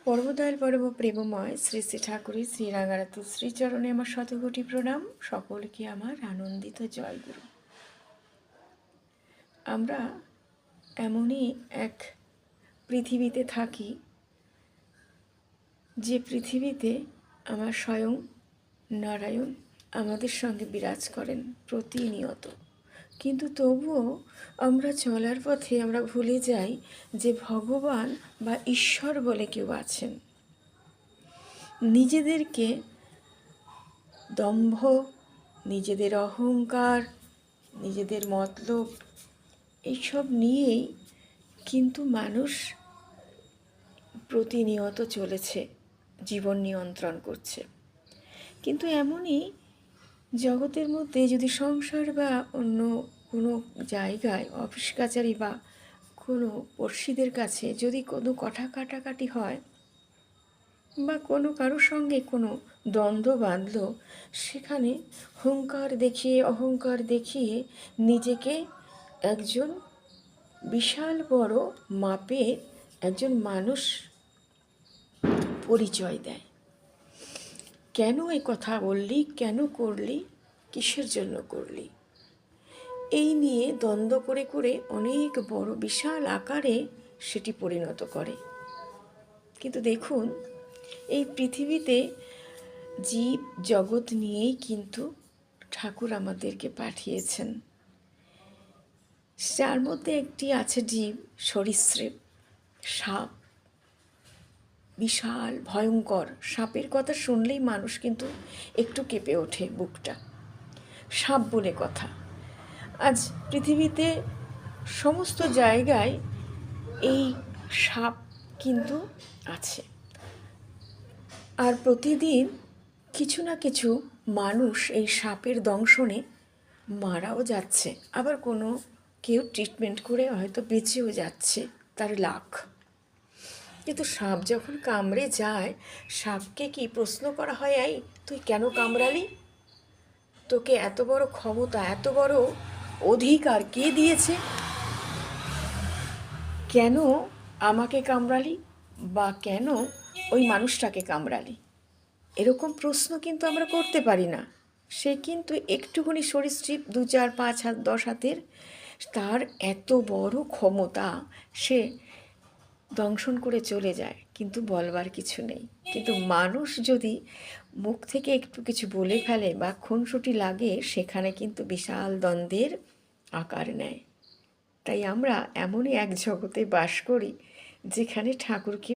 পরমদয়াল পরম প্রেমময় শ্রী শ্রী ঠাকুরের শ্রী রাঙারাতু শ্রীচরণে আমার শতকোটি প্রণাম। সকলকে আমার আনন্দিত জয়গুরু। আমরা এমনই এক পৃথিবীতে থাকি যে পৃথিবীতে আমার স্বয়ং নারায়ণ আমাদের সঙ্গে বিরাজ করেন প্রতিনিয়ত, কিন্তু তবুও আমরা চলার পথে আমরা ভুলে যাই যে ভগবান বা ঈশ্বর বলে কেউ আছেন। নিজেদেরকে দম্ভ, নিজেদের অহংকার, নিজেদের মতলব এইসব নিয়েই কিন্তু মানুষ প্রতিনিয়ত চলেছে, জীবন নিয়ন্ত্রণ করছে। কিন্তু এমনই জগতের মধ্যে যদি সংসার বা অন্য কোনো জায়গায় অফিস কাছারি বা কোনো পড়শিদের কাছে যদি কোনো কথা কাটাকাটি হয় বা কোনো কারোর সঙ্গে কোনো দ্বন্দ্ব বাঁধল, সেখানে অহংকার দেখিয়ে নিজেকে একজন বিশাল বড় মাপের একজন মানুষ পরিচয় দেয়। কেন এই কথা বললি, কেন করলি, কিসের জন্য করলি, এই নিয়ে দ্বন্দ্ব করে করে অনেক বড় বিশাল আকারে সেটি পরিণত করে। কিন্তু দেখুন, এই পৃথিবীতে জীব জগৎ নিয়েই কিন্তু ঠাকুর আমাদেরকে পাঠিয়েছেন। যার মধ্যে একটি আছে জীব, সরীসৃপ, সাপ। বিশাল ভয়ঙ্কর সাপের কথা শুনলেই মানুষ কিন্তু একটু কেঁপে ওঠে বুকটা। সাপ বলে কথা। আজ পৃথিবীতে সমস্ত জায়গায় এই সাপ কিন্তু আছে, আর প্রতিদিন কিছু না কিছু মানুষ এই সাপের দংশনে মারাও যাচ্ছে, আবার কোনো কেউ ট্রিটমেন্ট করে হয়তো বেঁচেও যাচ্ছে তার লাখ। কিন্তু সাপ যখন কামড়ে যায়, সাপকে কি প্রশ্ন করা হয়, এই তুই কেন কামড়ালি, তোকে এত বড় ক্ষমতা, এত বড় অধিকার কে দিয়েছে, কেন আমাকে কামড়ালি বা কেন ওই মানুষটাকে কামড়ালি? এরকম প্রশ্ন কিন্তু আমরা করতে পারি না। সে কিন্তু একটুখানি সরীসৃপ, 2, 4, 5 হাত 10 হাতের, তার এত বড় ক্ষমতা, সে দংশন করে চলে যায়, কিন্তু বলবার কিছু নেই। কিন্তু মানুষ যদি মুখ থেকে একটু কিছু বলে ফেলে বা খুনসুটি লাগে, সেখানে কিন্তু বিশাল দ্বন্দ্বের আকার নেয়। তাই আমরা এমনই এক জগতে বাস করি যেখানে ঠাকুরকে